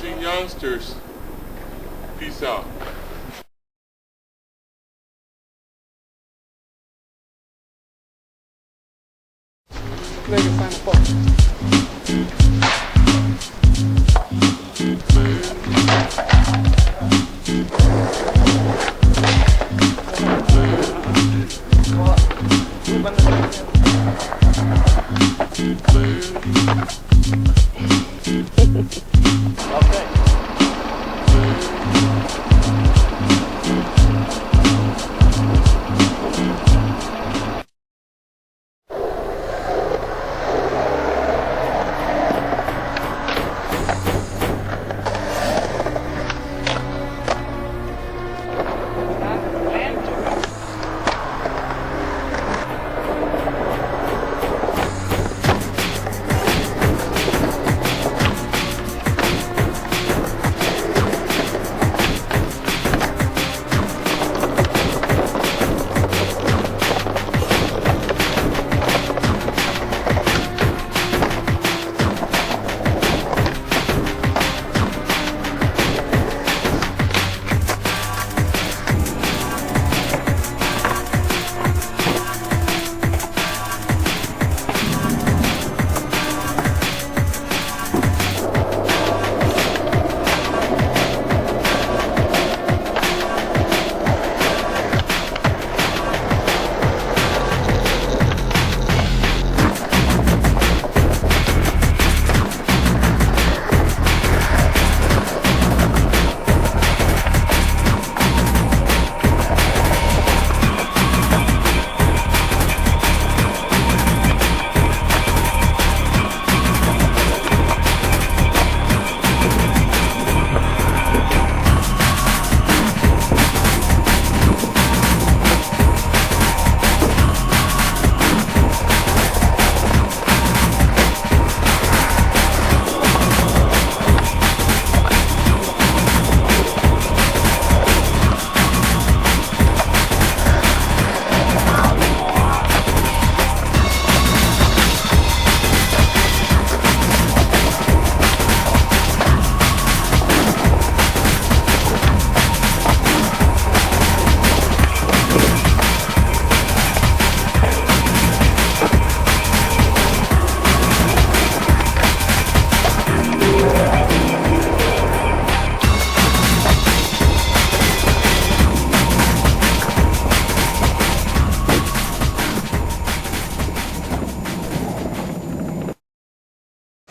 watching youngsters. Peace out. Mega fajna pot.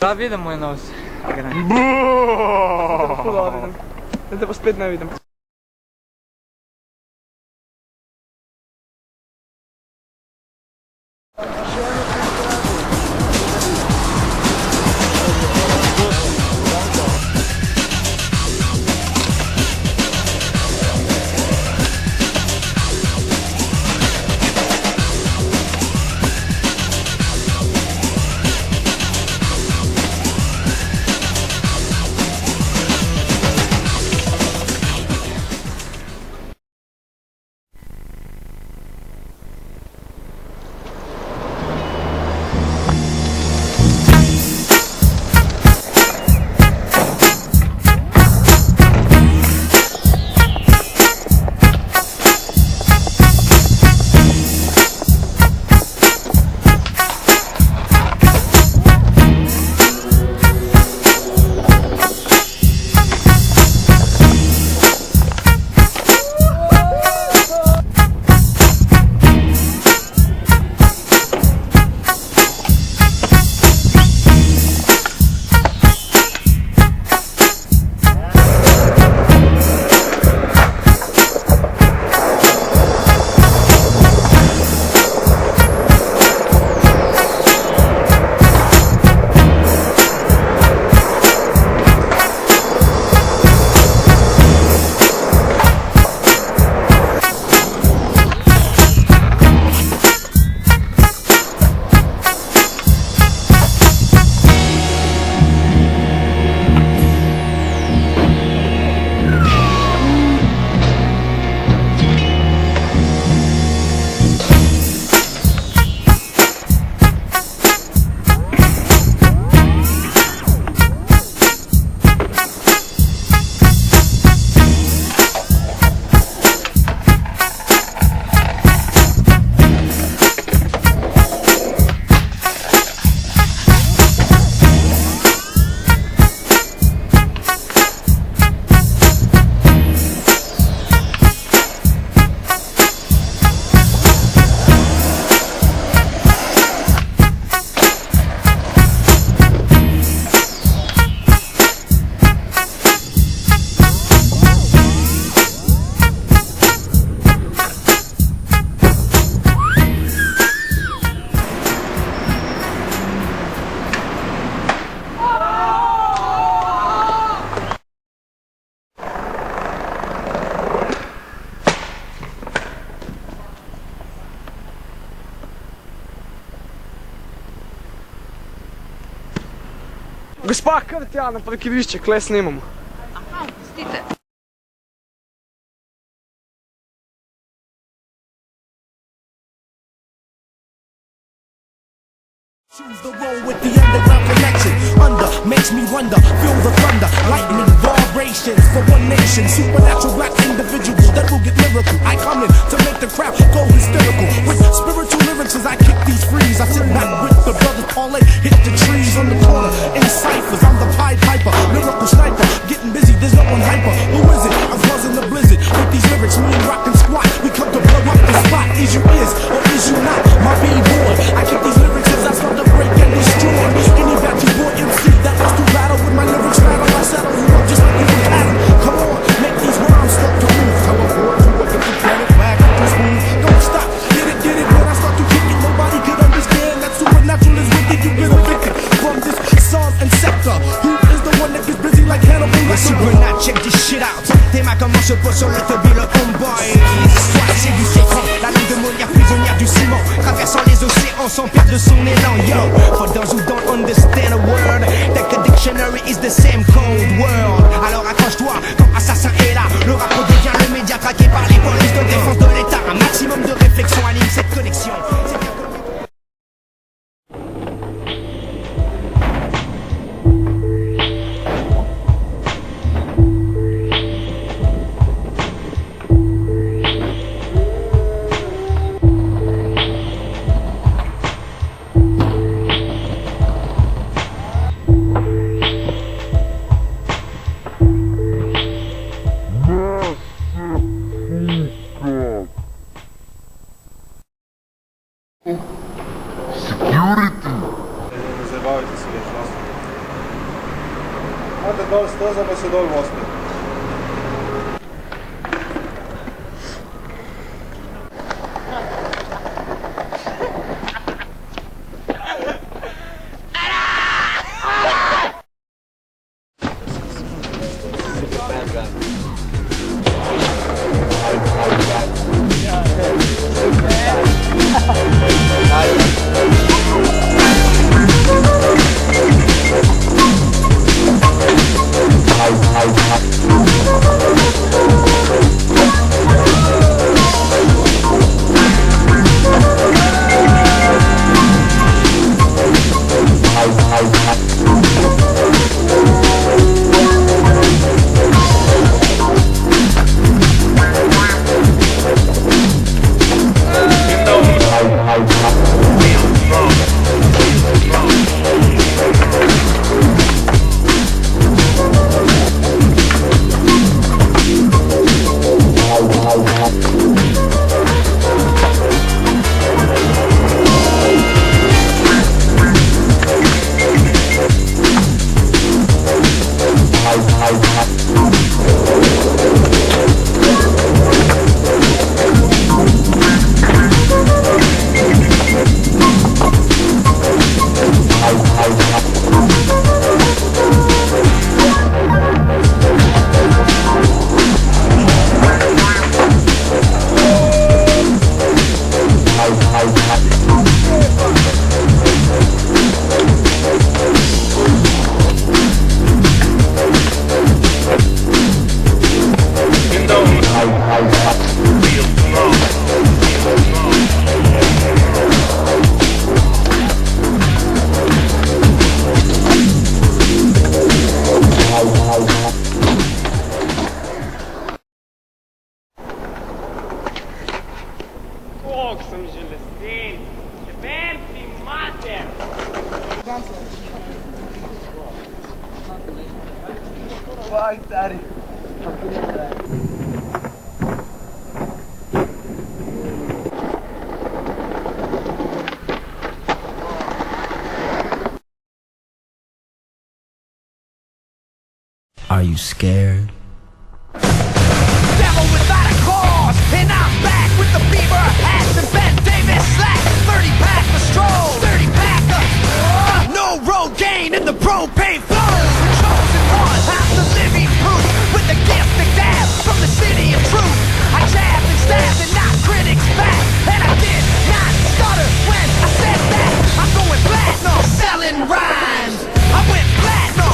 Da vidim moj nos. Da te pa spet ne vidim. Gospa, kar tja na parkirišče, kle snemamo. Aha, pustite. Choose the road with the underground connection. Under makes me wonder, feel the thunder, lightning vibrations for one nation. Supernatural black individuals that will get lyrical. I come in to make the crowd go hysterical. With spiritual lyrics as I kick these frees. I sit back with the brothers parlay, hit the trees on the corner in ciphers. I'm the Pied Piper, lyrical sniper, getting busy. There's no one hyper. Who is it? I'm causing the blizzard with these lyrics. Me and Rock and Squat, we come to blow up the spot. Is you is or is you not my B-boy? I kick these lyrics as I start to break and destroy any battery boy MC that wants to battle with my lyrics rattle. I settle you up just like you can cattle. Come on, make these rhymes start to move. Teleport to a different planet, back up to smooth. Don't stop, get it. When I start to kick it, nobody could understand that supernatural is wicked. You've been evicted from this song and sector. Who is the one that gets busy like Hannibal? Supernat, check this shit out. Tes mains comment se posent sur le tubby, le homeboy. Soit c'est du sécran, la langue démoniaque prisonnière du ciment, traversant les océans sans perdre son élan. Yo, for those who don't understand a word, that a dictionary is the same cold world. Alors accroche-toi quand assassin est là. Le rap devient le média traqué par les polices de défense de l'état. Un maximum de réflexion anime cette connexion. Zabavite se već, jasno. Imate dol steza pa se dol voste. Are you scared? Devil without a cause, and I'm back with the Bieber hats and Ben Davis slacks. 30-pack for stroll, 30-pack of no road gain in the propane flows. The chosen one, I'm the living proof with the gift of gab from the city of truth. I jabbed and stabbed and knocked critics back, and I did not stutter when I said that I'm going platinum, selling rhymes. I went platinum.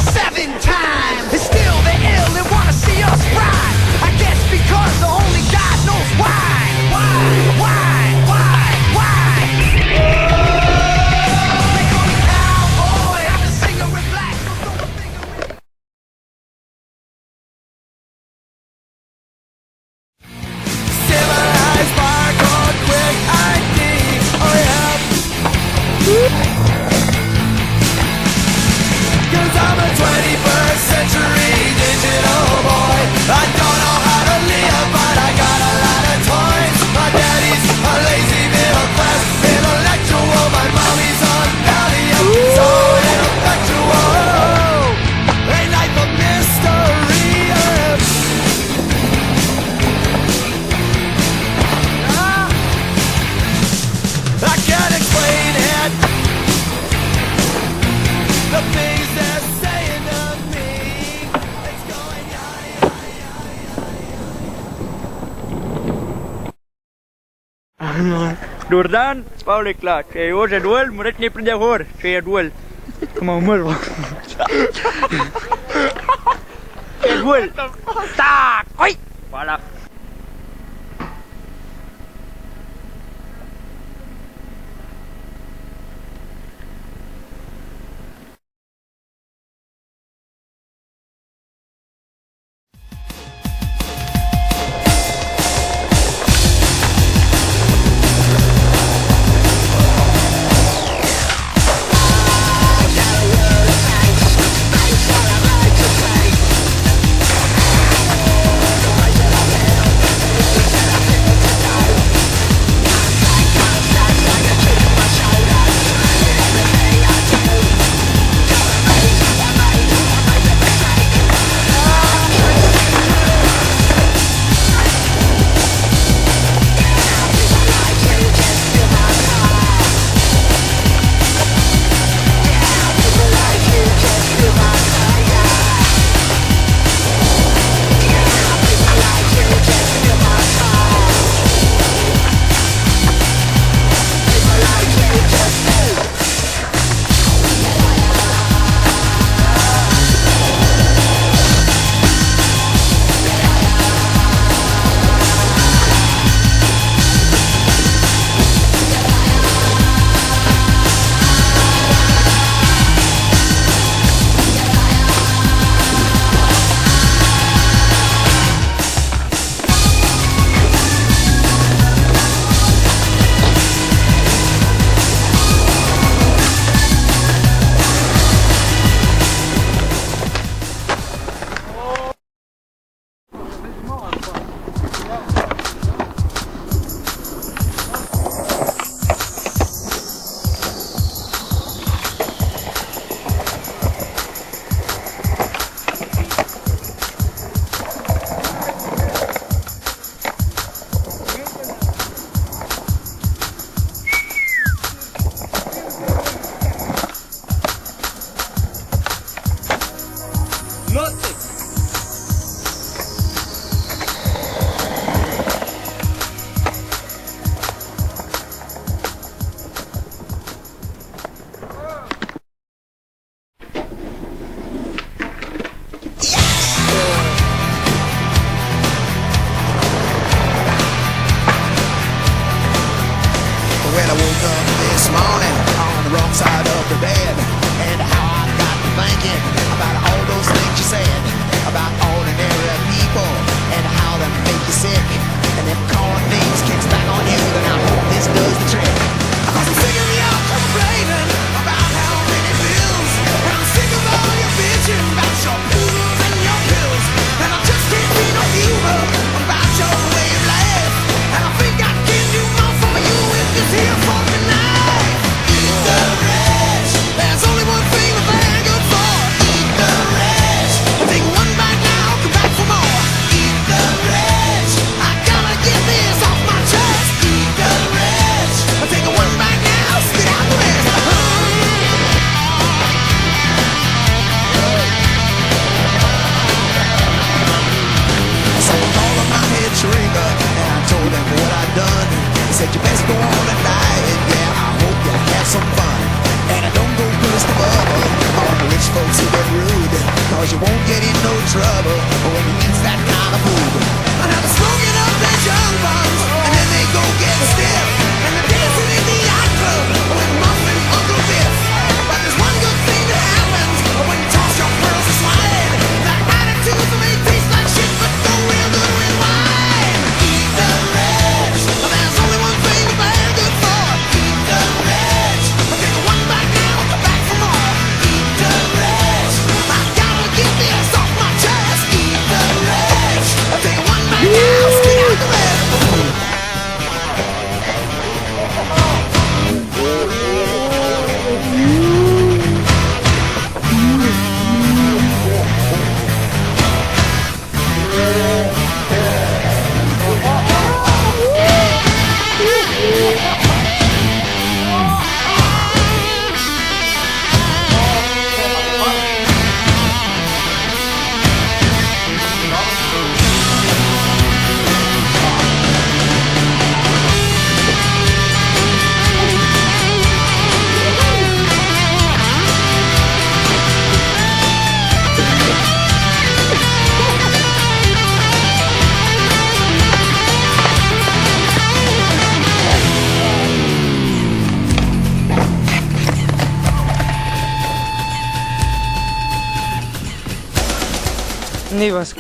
Dober dan, Pavlikla, če je Jože dol, mu reč ne pride gor, če je dol. Ko imamo mrvo. Če je dol. Tak, oj! Hvala. Hej vas.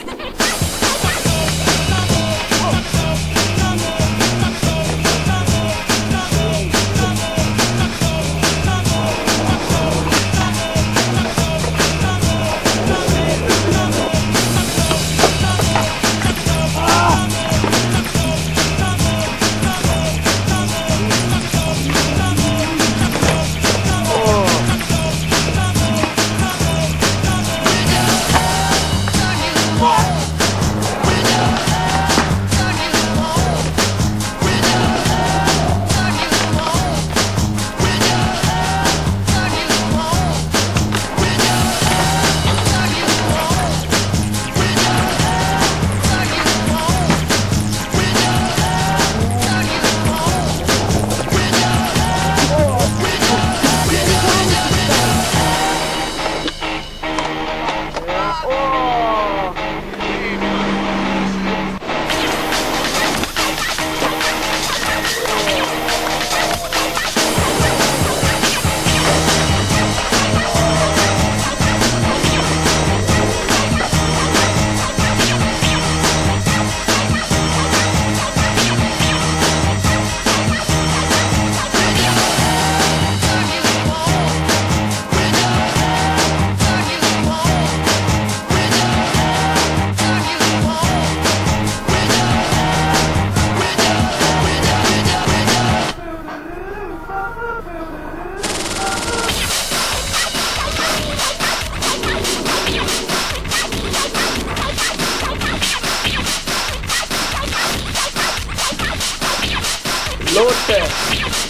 Lote.